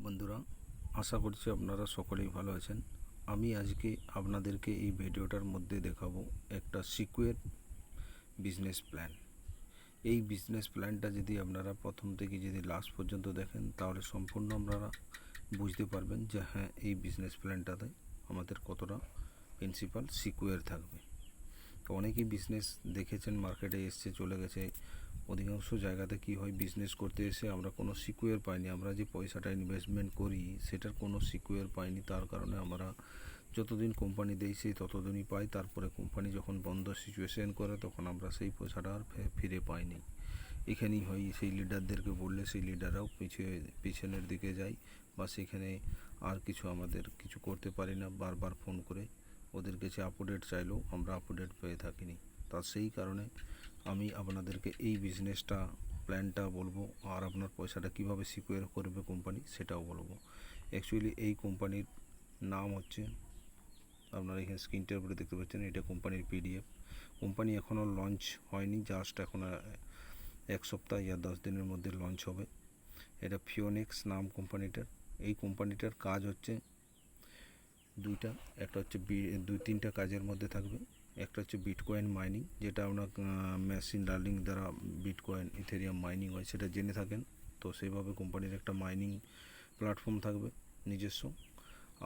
বন্ধুরা, আশা করছি আপনারা সকলেই ভালো আছেন। আমি আজকে আপনাদেরকে এই ভিডিওটার মধ্যে দেখাবো একটা সিকিউর বিজনেস প্ল্যান। এই বিজনেস প্ল্যানটা যদি আপনারা প্রথম থেকে যদি লাস্ট পর্যন্ত দেখেন তাহলে সম্পূর্ণ আপনারা বুঝতে পারবেন যে হ্যাঁ, এই বিজনেস প্ল্যানটাতে আমাদের কতটা প্রিন্সিপাল সিকিউর থাকবে। তো অনেকেই বিজনেস দেখেছেন, মার্কেটে এসছে চলে গেছে। অধিকাংশ জায়গাতে কি হয়, বিজনেস করতে এসে আমরা কোনো সিকিউর পাইনি। আমরা যে পয়সাটা ইনভেস্টমেন্ট করি সেটার কোনো সিকিউর পাইনি। তার কারণে আমরা যতদিন কোম্পানি দেই সেই ততদিনই পাই। তারপরে কোম্পানি যখন বন্ধ সিচুয়েশন করে তখন আমরা সেই পয়সাটা আর ফিরে পাইনি। এখানেই হয়, সেই লিডারদেরকে বললে সেই লিডাররাও পিছনের দিকে যায় বা সেখানে আর কিছু আমাদের কিছু করতে পারি না। বারবার ফোন করে ওদের কাছে আপডেট চাইলেও আমরা আপডেট পেয়ে থাকিনি। তা সেই কারণে আমি আপনাদেরকে এই বিজনেসটা প্ল্যানটা বলবো, আর আপনার পয়সাটা কিভাবে সিকিউর করবে কোম্পানি সেটাও বলবো। অ্যাকচুয়ালি এই কোম্পানির নাম হচ্ছে, আপনারা এখানে স্ক্রিনটার উপরে দেখতে পাচ্ছেন, এটা কোম্পানির পিডিএফ। কোম্পানি এখনও লঞ্চ হয়নি, জাস্ট এখন এক সপ্তাহ ইয়া 10 দিনের মধ্যে লঞ্চ হবে। এটা ফিওনিক্স নাম কোম্পানিটার। এই কোম্পানিটার কাজ হচ্ছে দুইটা। একটা হচ্ছে দুই তিনটা কাজের মধ্যে থাকবে। একটা হচ্ছে বিটকয়েন মাইনিং, যেটা আপনার মেশিন লার্নিং দ্বারা বিটকয়েন ইথেরিয়াম মাইনিং হয়, সেটা জেনে থাকেন। তো সেইভাবে কোম্পানির একটা মাইনিং প্ল্যাটফর্ম থাকবে নিজস্ব।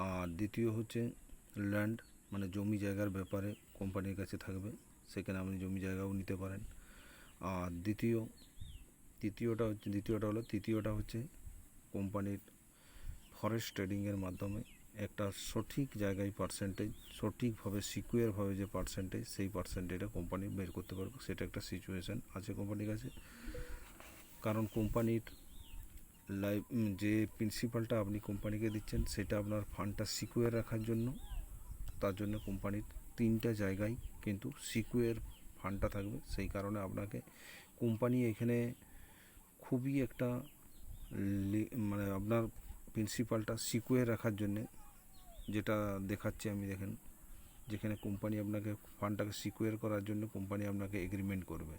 আর দ্বিতীয় হচ্ছে ল্যান্ড, মানে জমি জায়গার ব্যাপারে কোম্পানির কাছে থাকবে, সেখানে আপনি জমি জায়গাও নিতে পারেন। আর তৃতীয়টা হচ্ছে কোম্পানির ফরেস্ট ট্রেডিংয়ের মাধ্যমে একটা সঠিক জায়গায় পার্সেন্টেজ, সঠিকভাবে সিকিউরভাবে যে পার্সেন্টেজ, সেই পার্সেন্টেজটা কোম্পানি বের করতে পারবে। সেটা একটা সিচুয়েশান আছে কোম্পানির কাছে। কারণ কোম্পানির যে প্রিন্সিপালটা আপনি কোম্পানিকে দিচ্ছেন সেটা আপনার ফান্ডটা সিকিউর রাখার জন্য। তার জন্য কোম্পানির তিনটা জায়গায় কিন্তু সিকিউর ফান্ডটা থাকবে। সেই কারণে আপনাকে কোম্পানি এখানে খুবই একটা মানে আপনার প্রিন্সিপালটা সিকিউর রাখার জন্যে যেটা দেখাচ্ছি আমি, দেখেন, যেখানে কোম্পানি আপনাকে ফান্ডটাকে সিকিউর করার জন্য কোম্পানি আপনাকে এগ্রিমেন্ট করবে।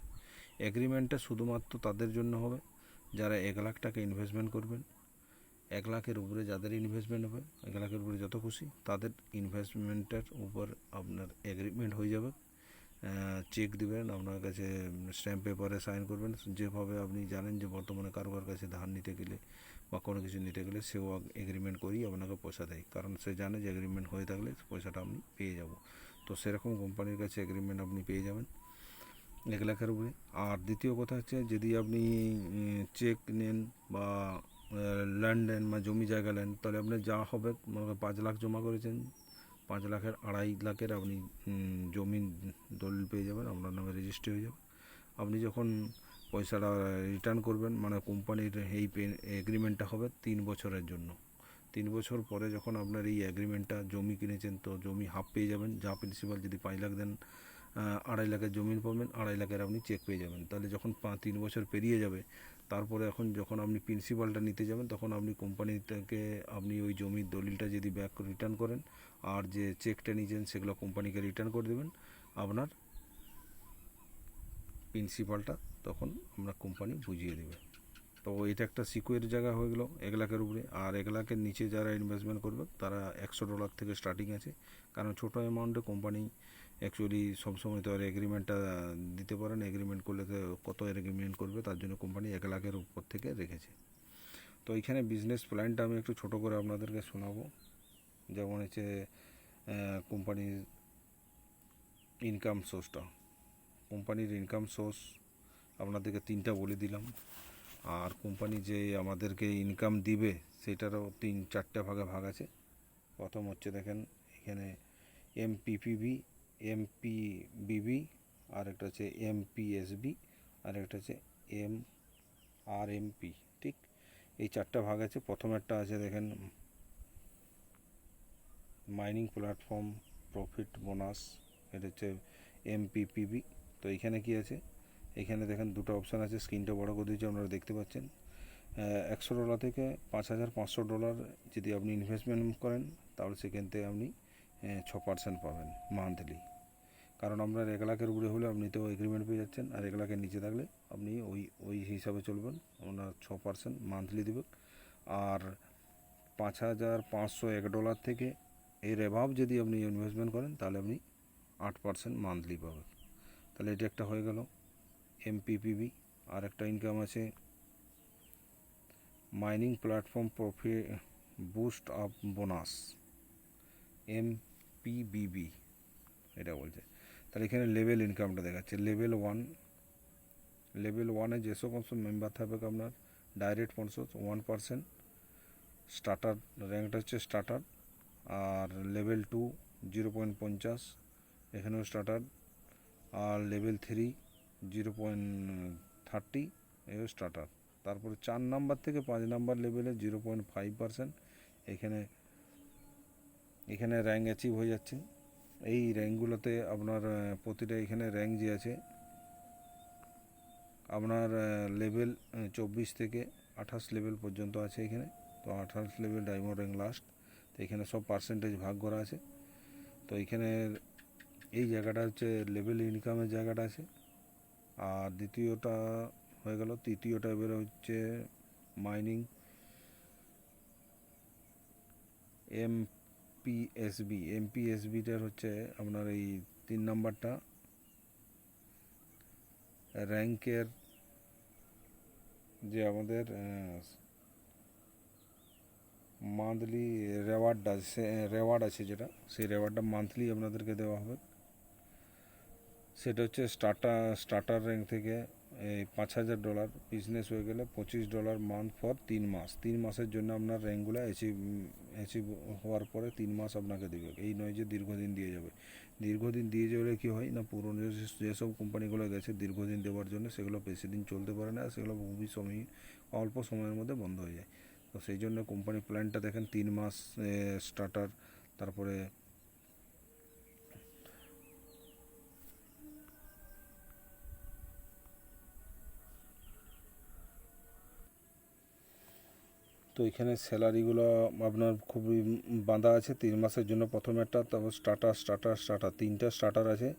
এগ্রিমেন্টটা শুধুমাত্র তাদের জন্য হবে যারা 1 লাখ টাকা ইনভেস্টমেন্ট করবেন। 1 লাখের উপরে যাদের ইনভেস্টমেন্ট হবে, 1 লাখের উপরে যত খুশি তাদের ইনভেস্টমেন্টের উপর আপনার এগ্রিমেন্ট হয়ে যাবে। চেক দিবেন আপনার কাছে, স্ট্যাম্প পেপারে সাইন করবেন। যেভাবে আপনি জানেন যে বর্তমানে কারোর কাছে ধার নিতে গেলে বা কোনো কিছু নিতে গেলে সেও এগ্রিমেন্ট করেই আপনাকে পয়সা দেয়, কারণ সে জানে যে এগ্রিমেন্ট হয়ে থাকলে পয়সাটা আপনি পেয়ে যাব। তো সেরকম কোম্পানির কাছে এগ্রিমেন্ট আপনি পেয়ে যাবেন 1 লাখের উপরে। আর দ্বিতীয় কথা হচ্ছে, যদি আপনি চেক নেন বা ল্যান্ড নেন বা জমি জায়গা নেন, তাহলে আপনার যা হবে, মনে করেন 5 লাখ জমা করেছেন, 5 লাখের 2.5 লাখের আপনি জমি দলিল পেয়ে যাবেন, আপনার নামে রেজিস্ট্রি হয়ে যাবে। আপনি যখন পয়সাটা রিটার্ন করবেন, মানে কোম্পানির এই এগ্রিমেন্টটা হবে 3 বছরের জন্য। 3 বছর পরে যখন আপনার এই এগ্রিমেন্টটা, জমি কিনেছেন তো জমি হাফ পেয়ে যাবেন। যা প্রিন্সিপাল যদি 5 লাখ দেন, 2.5 লাখের জমি পাবেন, 2.5 লাখের আপনি চেক পেয়ে যাবেন। তাহলে যখন 3 বছর পেরিয়ে যাবে, তারপরে যখন আপনি প্রিন্সিপালটা নিতে যাবেন, তখন আপনি কোম্পানি থেকে আপনি ওই জমির দলিলটা যদি ব্যাক রিটার্ন করেন আর যে চেকটা নিয়েছেন সেগুলো কোম্পানিকে রিটার্ন করে দেবেন, আপনার প্রিন্সিপালটা তখন আমরা কোম্পানি বুঝিয়ে দেবে। তো এটা একটা সিকিউর জায়গা হয়ে গেল 1 লাখের উপরে। আর 1 লাখের নিচে যারা ইনভেস্টমেন্ট করবে তারা $100 থেকে স্টার্টিং আছে। কারণ ছোটো অ্যামাউন্টে কোম্পানি অ্যাকচুয়ালি সবসময় তো আর এগ্রিমেন্টটা দিতে পারে না। এগ্রিমেন্ট করলে তো কত এগ্রিমেন্ট করবে, তার জন্য কোম্পানি 1 লাখের উপর থেকে রেখেছে। তো এইখানে বিজনেস প্ল্যানটা আমি একটু ছোটো করে আপনাদেরকে শোনাবো। যেমন হচ্ছে কোম্পানির ইনকাম সোর্সটা। কোম্পানির ইনকাম সোর্স আপনাদেরকে 3টা বলে দিলাম। আর কোম্পানি যে আমাদেরকে ইনকাম দিবে সেটারও 3-4টে ভাগ আছে। প্রথম হচ্ছে, দেখেন এখানে এমপিপিবি, এমপিবিবি, আর একটা হচ্ছে এমপিএসবি, আর একটা হচ্ছে এমআরএমপি। ঠিক, এই 4টে ভাগ আছে। প্রথমেরটা আছে, দেখেন, মাইনিং প্ল্যাটফর্ম প্রফিট বোনাস, এটা হচ্ছে এমপিপিবি। তো এইখানে কি আছে, এখানে দেখেন 2টো অপশান আছে। স্ক্রিনটা বড় করে দিয়েছি, আপনারা দেখতে পাচ্ছেন। $100 থেকে $5,500 যদি আপনি ইনভেস্টমেন্ট করেন, তাহলে সেখান থেকে আপনি 6% পাবেন মান্থলি। কারণ আপনার 1 লাখের উপরে হলে আপনি তো এগ্রিমেন্ট পেয়ে যাচ্ছেন, আর 1 লাখের নিচে থাকলে আপনি ওই হিসাবে চলবেন, আপনার 6% মান্থলি দেবে। আর $5,501 থেকে এর অ্যাভাব যদি আপনি ইনভেস্টমেন্ট করেন তাহলে আপনি 8% মান্থলি পাবেন। তাহলে এটা একটা হয়ে গেল এমপিপিবি। আর একটা ইনকাম আছে mining platform profit boost up bonus, MPBB এটা বলছে। তাহলে এখানে লেভেল ইনকামটা দেখাচ্ছে লেভেল 1। লেভেল 1-এ যে সমস্ত মেম্বার থাকবে আপনার ডাইরেক্ট স্পন্সর 1%, স্টার্টার র্যাঙ্কটা হচ্ছে স্টার্টার। আর লেভেল 2 0.50, এখানেও স্টার্টার। আর লেভেল 3 0.30, এও স্টার্টার। তারপরে 4 নাম্বার থেকে 5 নাম্বার লেভেলে 0.5%। এখানে র্যাঙ্ক অ্যাচিভ হয়ে যাচ্ছে। এই র্যাঙ্কগুলোতে আপনার প্রতিটা এখানে র্যাঙ্ক যে আছে আপনার লেভেল 24 থেকে 28 লেভেল পর্যন্ত আছে এখানে। তো 28 লেভেল ডায়মন্ড র্যাঙ্ক লাস্ট। তো এখানে সব পার্সেন্টেজ ভাগ করা আছে। তো এখানে এই জায়গাটা হচ্ছে লেভেল ইনকামের জায়গাটা আছে। আর দ্বিতীয়টা হয়ে গেল। তৃতীয়টা এবারে হচ্ছে মাইনিং এমপিএসবিটার হচ্ছে আপনার এই 3 নাম্বারটা র্যাঙ্কের যে আমাদের মান্থলি রেওয়ার্ড আছে যেটা, সেই রেওয়ার্ডটা মান্থলি আপনাদেরকে দেওয়া হবে। সেটা হচ্ছে স্টার্টার র্যাঙ্ক থেকে এই $5,000 বিজনেস হয়ে গেলে $25 মান্থ ফর 3 মাস। 3 মাসের জন্য আপনার র্যাঙ্কগুলো অ্যাচিভ হওয়ার পরে 3 মাস আপনাকে দেবে। এই নয় যে দীর্ঘদিন দিয়ে যাবে। দীর্ঘদিন দিয়ে যাবে কী হয় না, পুরনো যেসব কোম্পানিগুলো গেছে দীর্ঘদিন দেওয়ার জন্য সেগুলো বেশি দিন চলতে পারে না, সেগুলো খুবই অল্প সময়ের মধ্যে বন্ধ হয়ে যায়। তো সেই জন্য কোম্পানি প্ল্যানটা দেখেন 3 মাস স্টার্টার। তারপরে তো এখানে স্যালারিগুলো আপনার খুবই বাঁধা আছে 3 মাসের জন্য। প্রথমে একটা, তারপর স্টার্টার 3টা স্টার্টার আছে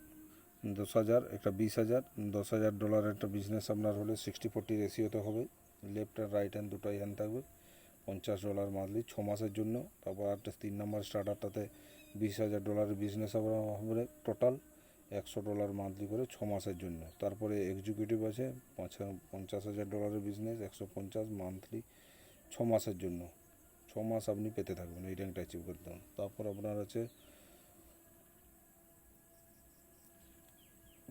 10,000, একটা 20,000। $10,000 একটা বিজনেস আপনার হলে 60-40 রেশিওতে হবে। লেফট আর রাইট হ্যান্ড দুটোই হ্যান্ড থাকবে। $50 মান্থলি 6 মাসের জন্য। তারপর একটা 3 নম্বর স্টার্টারটাতে $20,000 বিজনেস হবে টোটাল $100 মান্থলি করে 6 মাসের জন্য। তারপরে এক্সিকিউটিভ আছে $50,000 বিজনেস 150 মান্থলি 6 মাসের জন্য। 6 মাস আপনি পেতে থাকবেন এই র্যাঙ্কটা অ্যাচিভ করতে হবে। তারপর আপনার আছে,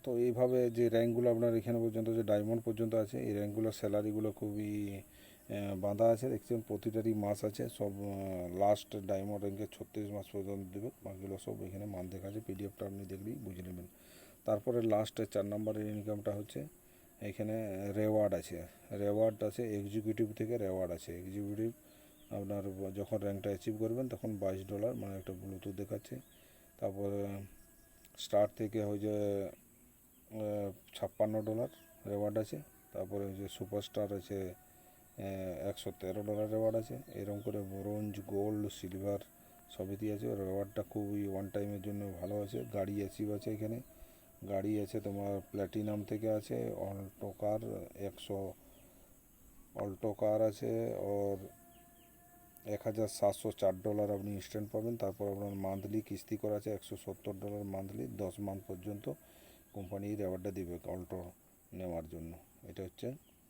তো এইভাবে যে র্যাঙ্কগুলো আপনার এখানে পর্যন্ত যে ডায়মন্ড পর্যন্ত আছে, এই র্যাঙ্কগুলোর স্যালারিগুলো খুবই বাঁধা আছে। দেখছেন প্রতিটারই মাস আছে। সব লাস্ট ডায়মন্ড র্যাঙ্কে 36 মাস পর্যন্ত দেবে। বাকিগুলো সব এখানে মান দেখা আছে। পিডিএফটা আপনি দেখলেই বুঝে নেবেন। তারপরে লাস্টে 4 নম্বরের ইনকামটা হচ্ছে এখানে রেওয়ার্ড আছে এক্সিকিউটিভ থেকে রেওয়ার্ড আছে। এক্সিকিউটিভ আপনার যখন র্যাঙ্কটা অ্যাচিভ করবেন তখন $22 মানে একটা ব্লুটুথ দেখাচ্ছে। তারপর স্টার থেকে হয়ে যে $56 রেওয়ার্ড আছে। তারপরে যে সুপারস্টার আছে $113 রেওয়ার্ড আছে। এরকম করে ব্রোঞ্জ, গোল্ড, সিলভার সবই দিয়ে আছে। রেওয়ার্ডটা খুবই ওয়ান টাইমের জন্য ভালো আছে। গাড়ি অ্যাচিভ আছে এখানে। গাড়ি আছে তোমার প্ল্যাটিনাম থেকে আছে। অল্টো কার আছে ওর $1,704 আপনি ইনস্ট্যান্ট পাবেন। তারপর আপনার মান্থলি কিস্তি করা আছে $170 মান্থলি। 10 মান্থ পর্যন্ত কোম্পানি রেওয়ার্ডটা দেবে অল্টো নেওয়ার জন্য। এটা হচ্ছে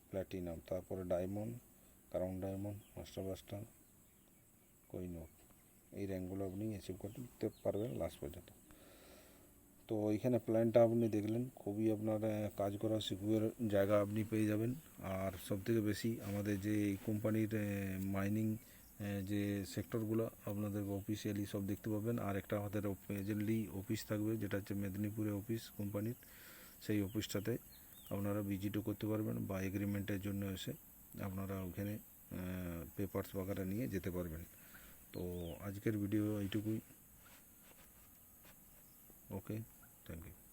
প্ল্যাটিনাম। তারপরে diamond, crown diamond, master blaster, Kohinoor, এই র্যাঙ্কগুলো আপনি অ্যাচিভ করতে পারবেন লাস্ট পর্যন্ত। তো এইখানে প্ল্যানটা আপনি দেখলেন, খুবই আপনার কাজ করা সিকিউর জায়গা আপনি পেয়ে যাবেন। আর সবথেকে বেশি আমাদের যে এই কোম্পানির মাইনিং যে সেক্টরগুলো আপনাদের অফিসিয়ালি সব দেখতে পাবেন। আর একটা আমাদের এজেন্টলি অফিস থাকবে যেটা হচ্ছে মেদিনীপুরে অফিস কোম্পানির। সেই অফিসটাতে আপনারা ভিজিটও করতে পারবেন বা এগ্রিমেন্টের জন্য এসে আপনারা ওখানে পেপারস বাগারা নিয়ে যেতে পারবেন। তো আজকের ভিডিও এইটুকুই। ওকে, থ্যাংক ইউ।